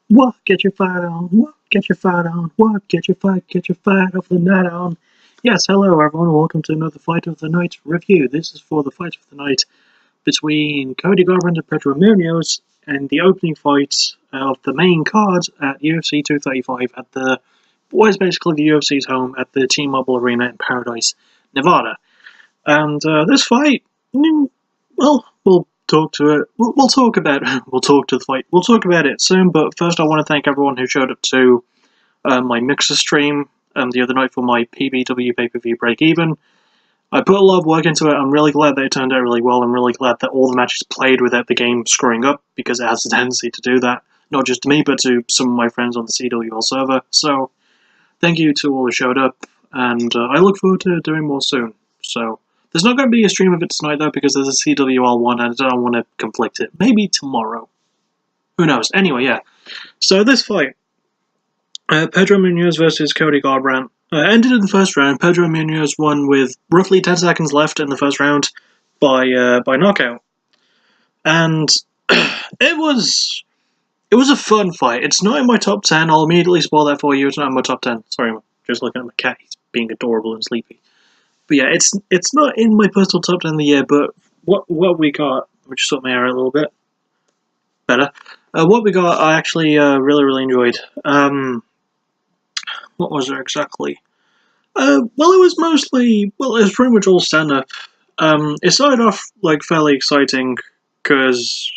What? Get your fight on. What? Get your fight on. What? Get your fight of the night on. Yes, hello everyone. Welcome to another Fight of the Night review. This is for the Fight of the Night between Cody Garbrandt and Pedro Munhoz and the opening fight of the main card at UFC 235 at the what is basically the UFC's home at the T-Mobile Arena in Paradise, Nevada. And this fight, well, we'll talk to it. We'll talk about it. We'll talk to the fight. We'll talk about it soon. But first, I want to thank everyone who showed up to my Mixer stream the other night for my PBW pay-per-view break-even. I put a lot of work into it. I'm really glad that it turned out really well. I'm really glad that all the matches played without the game screwing up, because it has a tendency to do that. Not just to me, but to some of my friends on the CWL server. So, thank you to all who showed up, and I look forward to doing more soon. So, there's not going to be a stream of it tonight, though, because there's a CWL one, and I don't want to conflict it. Maybe tomorrow. Who knows? Anyway, yeah. So, this fight, Pedro Munhoz versus Cody Garbrandt, ended in the first round. Pedro Munhoz won with roughly 10 seconds left in the first round by knockout. And it was a fun fight. It's not in my top 10. I'll immediately spoil that for you. It's not in my top 10. Sorry, I'm just looking at my cat. He's being adorable and sleepy. But yeah, it's not in my personal top 10 of the year, but what we got, which sort my hair out a little bit better, what we got I actually really enjoyed. What was there exactly? Well, it was pretty much all stand-up. It started off like fairly exciting, because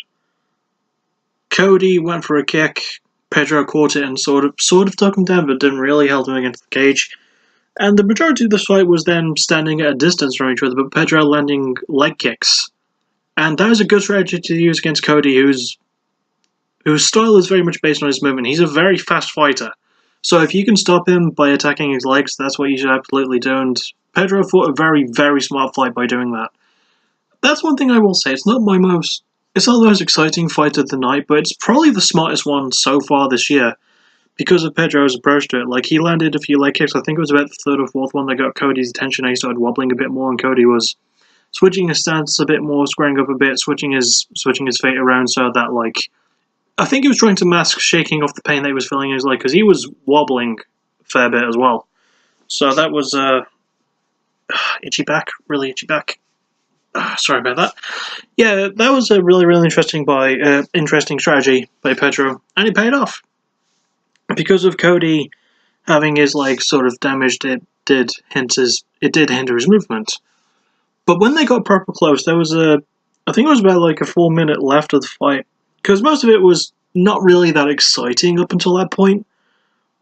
Cody went for a kick, Pedro caught it and sort of took him down, but didn't really hold him against the cage. And the majority of this fight was them standing at a distance from each other, but Pedro landing leg kicks. And that is a good strategy to use against Cody, whose style is very much based on his movement. He's a very fast fighter. So if you can stop him by attacking his legs, that's what you should absolutely do. And Pedro fought a very smart fight by doing that. That's one thing I will say. It's not the most exciting fight of the night, but it's probably the smartest one so far this year, because of Pedro's approach to it. Like, he landed a few leg kicks. I think it was about the third or fourth one that got Cody's attention, and he started wobbling a bit more, and Cody was switching his stance a bit more, squaring up a bit, switching his feet around so that, like, I think he was trying to mask shaking off the pain that he was feeling in his leg, because he was wobbling a fair bit as well. So that was, itchy back, really itchy back. Sorry about that. Yeah, that was a really interesting strategy by Pedro, and it paid off. Because of Cody having his leg sort of damaged, it did hinder his movement. But when they got proper close, there was I think it was about like a full minute left of the fight, because most of it was not really that exciting up until that point,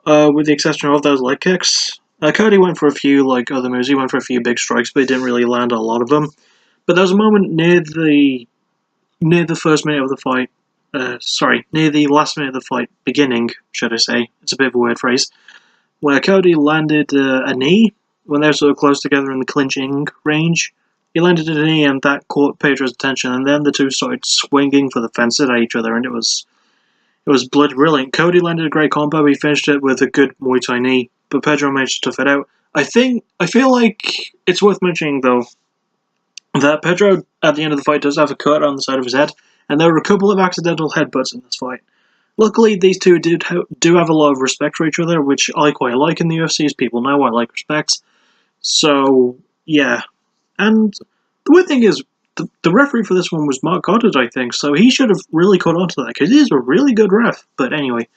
with the exception of those leg kicks. Cody went for a few like other moves. He went for a few big strikes, but he didn't really land a lot of them. But there was a moment near the first minute of the fight. Near the last minute of the fight, beginning, should I say, it's a bit of a weird phrase, where Cody landed a knee when they were sort of close together in the clinching range. He landed a knee, and that caught Pedro's attention, and then the two started swinging for the fences at each other, and it was bloody brilliant. Cody landed a great combo. He finished it with a good Muay Thai knee, but Pedro managed to tough it out. I feel like it's worth mentioning, though, that Pedro, at the end of the fight, does have a cut on the side of his head, and there were a couple of accidental headbutts in this fight. Luckily, these two do have a lot of respect for each other, which I quite like in the UFC, as people know I like respect. So, yeah. And the weird thing is, the referee for this one was Mark Goddard, I think, so he should have really caught on to that, because he's a really good ref. But anyway.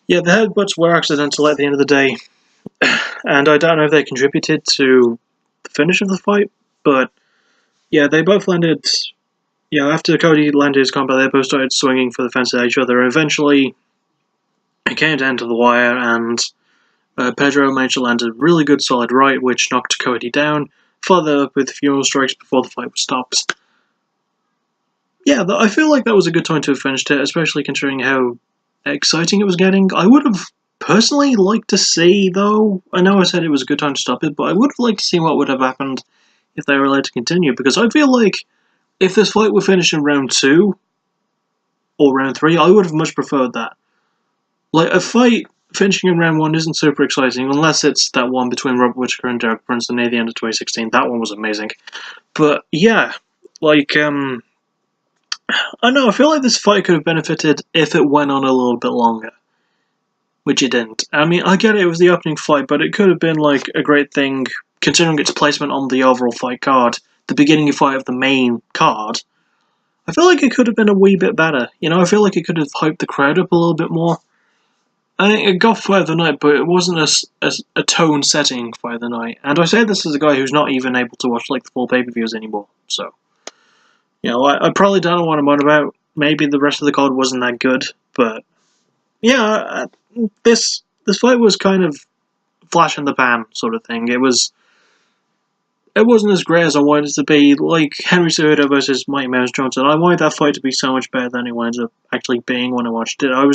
Yeah, the headbutts were accidental at the end of the day, and I don't know if they contributed to the finish of the fight, but yeah, they both landed. Yeah, after Cody landed his combo, they both started swinging for the fence at each other. Eventually, it came down to the wire, and Pedro managed to land a really good solid right, which knocked Cody down, followed up with a few more strikes before the fight was stopped. Yeah, I feel like that was a good time to have finished it, especially considering how exciting it was getting. I would have personally liked to see, though, I know I said it was a good time to stop it, but I would have liked to see what would have happened if they were allowed to continue, because I feel like if this fight were finished in round 2 or round 3, I would have much preferred that. Like, a fight finishing in round 1 isn't super exciting, unless it's that one between Robert Whittaker and Derek Brunson near the end of 2016. That one was amazing. But, yeah, like, I know, I feel like this fight could have benefited if it went on a little bit longer. Which it didn't. I mean, I get it was the opening fight, but it could have been, like, a great thing, considering its placement on the overall fight card, the beginning fight of the main card. I feel like it could have been a wee bit better. You know, I feel like it could have hyped the crowd up a little bit more. I think it got fight of the night, but it wasn't a tone-setting fight of the night. And I say this as a guy who's not even able to watch, like, the full pay-per-views anymore, so... You know, I probably don't know what I'm on about. Maybe the rest of the card wasn't that good, but... Yeah, this fight was kind of flash in the pan sort of thing. It wasn't as great as I wanted it to be. Like Henry Cejudo versus Mighty Mouse Johnson, I wanted that fight to be so much better than it ended up actually being when I watched it. I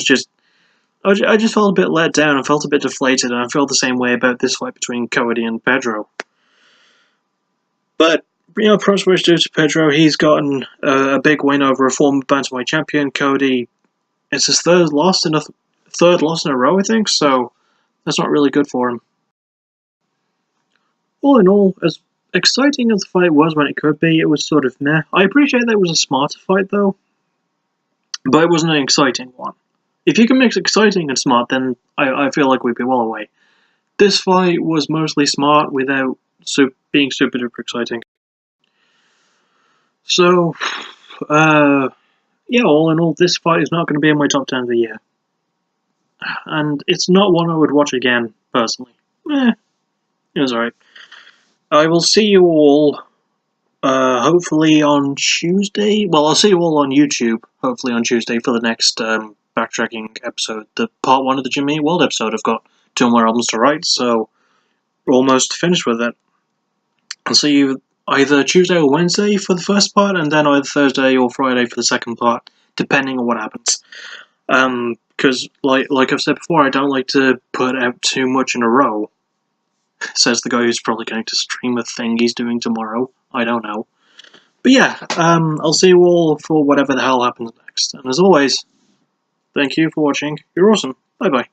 just felt a bit let down. I felt a bit deflated, and I felt the same way about this fight between Cody and Pedro. But you know, props due to Pedro. He's gotten a big win over a former bantamweight champion. Cody, it's his third loss in a row, I think. So that's not really good for him. All in all, as exciting as the fight was when it could be, it was sort of meh. I appreciate that it was a smarter fight though, but it wasn't an exciting one. If you can mix exciting and smart, then I feel like we'd be well away. This fight was mostly smart without being super duper exciting. So, yeah, all in all, this fight is not going to be in my top 10 of the year. And it's not one I would watch again, personally. It was alright. I will see you all, hopefully on Tuesday. Well, I'll see you all on YouTube, hopefully on Tuesday, for the next backtracking episode. The part 1 of the Jimmy Eat World episode. I've got 2 more albums to write, so we're almost finished with it. I'll see you either Tuesday or Wednesday for the first part, and then either Thursday or Friday for the second part, depending on what happens. Because, like I've said before, I don't like to put out too much in a row. Says the guy who's probably going to stream a thing he's doing tomorrow. I don't know. But yeah, I'll see you all for whatever the hell happens next. And as always, thank you for watching. You're awesome. Bye-bye.